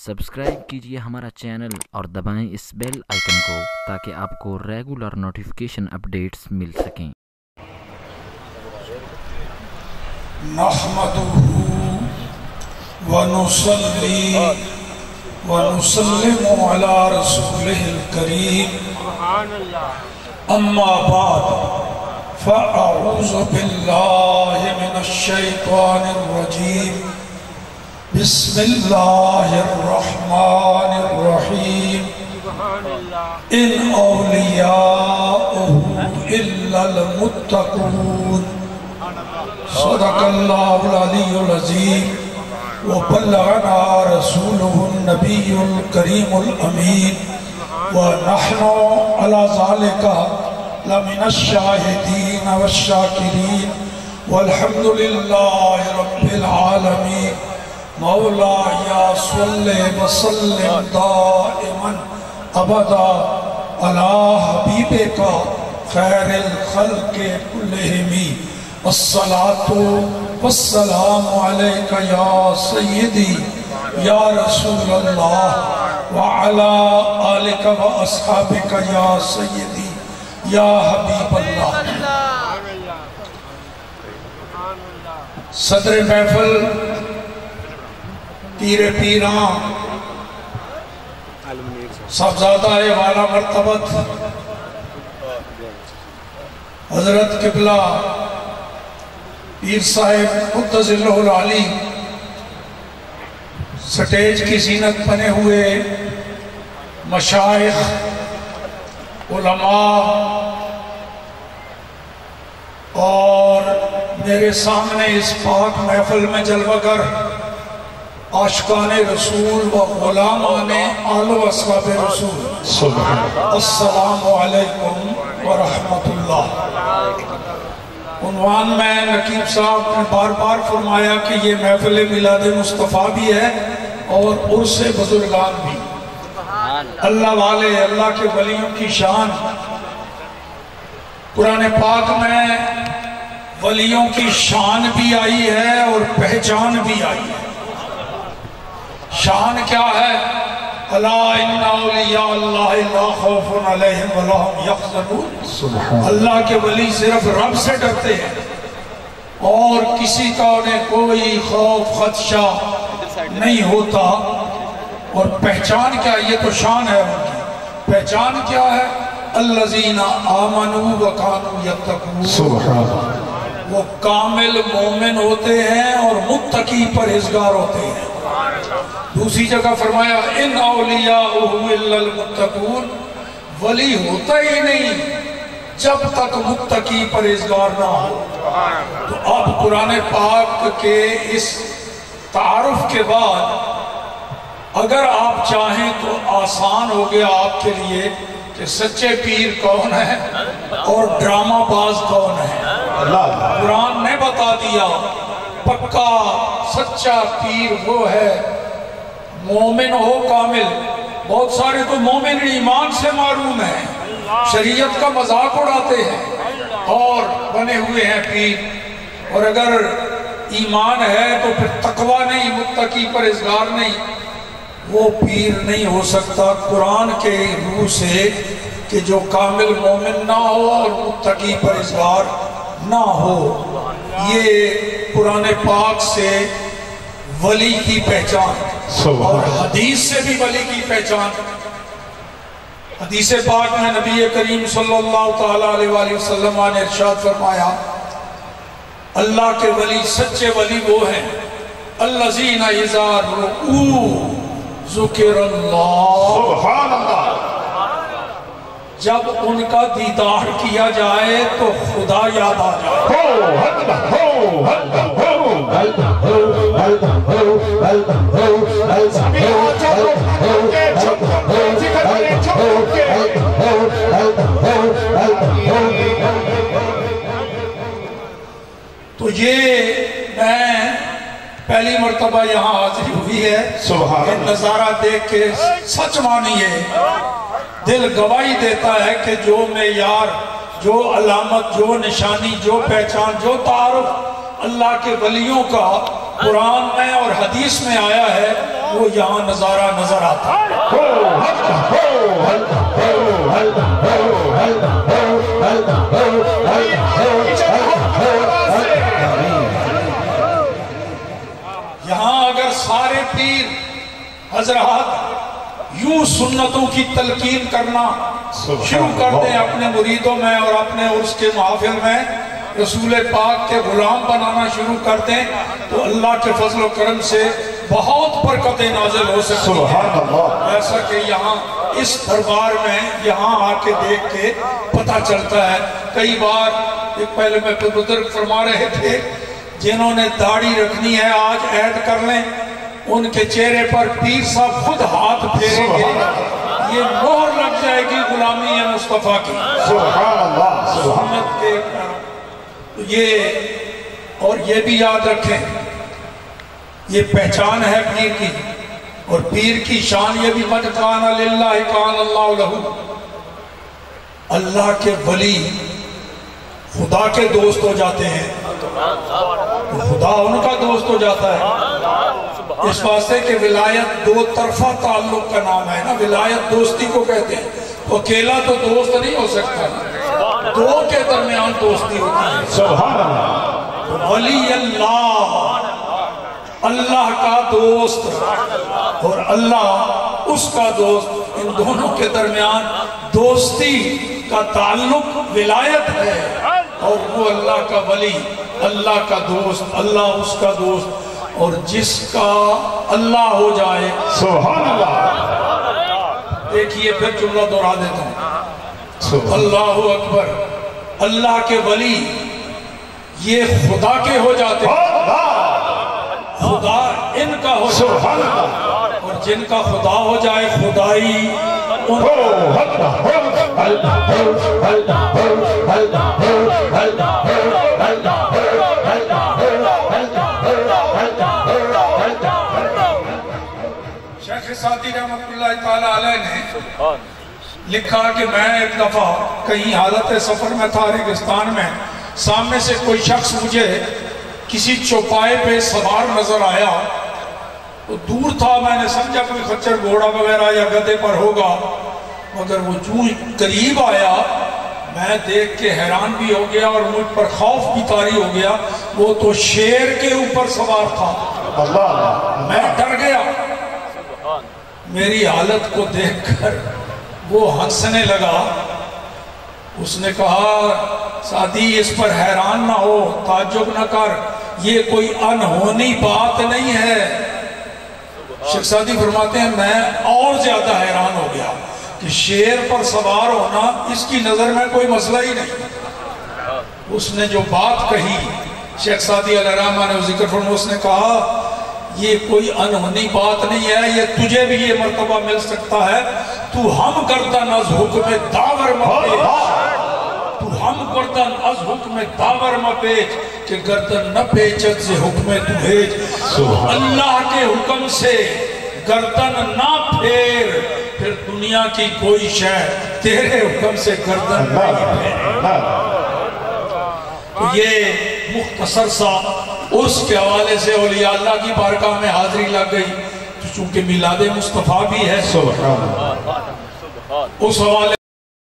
Subscribe کیجئے ہمارا channel اور دبائیں اس بیل آئیکن کو تاکہ آپ کو ریگولر نوٹیفیکیشن اپڈیٹس مل سکیں۔ نحمدہ ونصلی ونسلم علی رسولہ الکریم اما بعد فاعوذ باللہ من الشیطان الرجیم بسم اللہ الرحمن الرحیم ان اولیاءہ الا المتقون صدق اللہ العلی العظیم وبلغنا رسوله النبی الکریم الامین ونحن على ذلك لمن الشاہدین والشاکرین والحمد للہ رب العالمین مولا یا صلی وسلم دائما ابدا علی حبیبک خیر الخلق کلہم الصلاة والسلام علیک یا سیدی یا رسول اللہ وعلا آلک و اصحابک یا سیدی یا حبیب اللہ۔ صدر محفل پیر پیران صاحبزادہ والا مرتبت حضرت قبلہ پیر صاحب قدس اللہ العلی، سٹیج کی زینت بنے ہوئے مشائخ، علماء اور میرے سامنے اس پاک محفل میں جلوہ گر عاشقان رسول و غلامان آل و اصحاب رسول، السلام علیکم ورحمت اللہ۔ عنوان میں نقیب صاحب نے بار بار فرمایا کہ یہ محفل میلاد مصطفیٰ بھی ہے اور عرس بزرگان بھی۔ اللہ والے، اللہ کے ولیوں کی شان، قرآن پاک میں ولیوں کی شان بھی آئی ہے اور پہچان بھی آئی ہے۔ شان کیا ہے؟ الا ان اولیاء اللہ لا خوف علیہم ولا هم یحزنون۔ اللہ کے ولی صرف رب سے ڈرتے ہیں اور کسی کا انہیں کوئی خوف خدشہ نہیں ہوتا۔ اور پہچان کیا؟ یہ تو شان ہے ان کی۔ پہچان کیا ہے؟ الذین آمنوا وکانوا یتقون، وہ کامل مومن ہوتے ہیں اور متقی پرہیزگار ہوتے ہیں۔ دوسری جگہ فرمایا ان اولیاء الا المتقون، ولی ہوتا ہی نہیں جب تک متقی پرہیزگار نہ ہو۔ تو اب قرآن پاک کے اس تعارف کے بعد اگر آپ چاہیں تو آسان ہو گیا آپ کے لیے کہ سچے پیر کون ہے اور ڈرامہ باز کون ہے۔ قرآن نے بتا دیا پکا سچا پیر وہ ہے مومن ہو کامل۔ بہت سارے تو مومن ایمان سے معلوم ہیں، شریعت کا مذاق اڑاتے ہیں اور بنے ہوئے ہیں پیر۔ اور اگر ایمان ہے تو پھر تقوی نہیں، متقی پرہیزگار نہیں، وہ پیر نہیں ہو سکتا قرآن کے روح سے کہ جو کامل مومن نہ ہو اور متقی پرہیزگار نہ ہو۔ یہ قرآن پاک سے ولی کی پہچان اور حدیث سے بھی ولی کی پہچان۔ حدیث پاک میں نبی کریم صلی اللہ تعالیٰ علیہ وآلہ وسلم نے ارشاد فرمایا اللہ کے ولی، سچے ولی وہ ہیں الذین اذا رؤوا ذکر اللہ، سبحان اللہ، جب ان کا دیدار کیا جائے تو خدا یاد آ جائے۔ تو یہ میں پہلی مرتبہ یہاں حاضری ہوئی ہے، یہ نظارہ دیکھ کے سچ مانیے دل گواہی دیتا ہے کہ جو معیار، جو علامت، جو نشانی، جو پہچان، جو تعارف اللہ کے ولیوں کا قرآن میں اور حدیث میں آیا ہے وہ یہاں نظارہ نظر آتا ہے۔ یہاں اگر سارے پیر حضرات یوں سنتوں کی تلقین کرنا شروع کر دیں اپنے مریدوں میں اور اپنے عرس کے محافل میں، رسول پاک کے غلام بنانا شروع کر دیں، تو اللہ کے فضل و کرم سے بہت برکتیں نازل ہو سکتی ہیں۔ ایسا کہ یہاں اس دربار میں یہاں آ کے دیکھ کے پتہ چلتا ہے۔ کئی بار ایک پہلے میں بزرگ فرما رہے تھے، جنہوں نے داڑھی رکھنی ہے آج عہد کر لیں، ان کے چہرے پر پیر صاحب خود ہاتھ پھیریں گے، یہ مہر لگ جائے گی غلامی ہے مصطفیٰ کی، محمد کے۔ یہ اور یہ بھی یاد رکھیں، یہ پہچان ہے پیر کی، اور پیر کی شان یہ بھی مَنْ كَانَ لِلَّهِ كَانَ اللَّهُ لَهُ، اللہ کے ولی خدا کے دوست ہو جاتے ہیں تو خدا ان کا دوست ہو جاتا ہے۔ اس واسطے کہ ولایت دو طرفہ تعلق کا نام ہے نا، ولایت دوستی کو کہتے ہیں، تو اکیلا تو دوست نہیں ہو سکتا، دو کے درمیان دوستی ہوتی ہے۔ سبحان اللہ، ولی اللہ، اللہ کا دوست اور اللہ اس کا دوست، ان دونوں کے درمیان دوستی کا تعلق ولایت ہے، اور وہ اللہ کا ولی، اللہ کا دوست، اللہ اس کا دوست، اور جس کا اللہ ہو جائے، سبحان اللہ۔ دیکھیے پھر جملہ دہرا دیتا ہوں، اللہ اکبر، اللہ کے ولی یہ خدا کے ہو جاتے ہیں، خدا ان کا ہو جائے، اور جن کا خدا ہو جائے خدائی ان شیخ سعدی رحمت اللہ تعالیٰ علیہ نے لکھا کہ میں ایک دفعہ کہیں حالت سفر میں تھا ریگستان میں، سامنے سے کوئی شخص مجھے کسی چوپائے پہ سوار نظر آیا، تو دور تھا، میں نے سمجھا کوئی خچر گھوڑا وغیرہ یا گدھے پر ہوگا، مگر وہ جو قریب آیا میں دیکھ کے حیران بھی ہو گیا اور مجھ پر خوف بھی طاری ہو گیا، وہ تو شیر کے اوپر سوار تھا۔ میں ڈر گیا، میری حالت کو دیکھ کر وہ ہنسنے لگا، اس نے کہا سعدی اس پر حیران نہ ہو، تعجب نہ کر، یہ کوئی انہونی بات نہیں ہے۔ شیخ سعدی فرماتے ہیں میں اور زیادہ حیران ہو گیا کہ شیر پر سوار ہونا اس کی نظر میں کوئی مسئلہ ہی نہیں۔ اس نے جو بات کہی شیخ سعدی علیہ الرحمہ نے ذکر فرمایا، اس نے کہا یہ کوئی انہونی بات نہیں ہے، یہ تجھے بھی یہ مرتبہ مل سکتا ہے، تو ہم گردن از حکم داور مپیچ، تو ہم گردن از حکم داور مپیچ، کہ گردن نہ پیچت سے حکم تو بھیج، اللہ کے حکم سے گردن نہ پھیر، پھر دنیا کی کوئی شے تیرے حکم سے گردن نہیں پھیر۔ تو یہ مختصر سا اس کے حوالے سے اولیاء اللہ کی بارگاہ میں حاضری لگ گئی، چونکہ میلاد مصطفیٰ بھی ہے، اس حوالے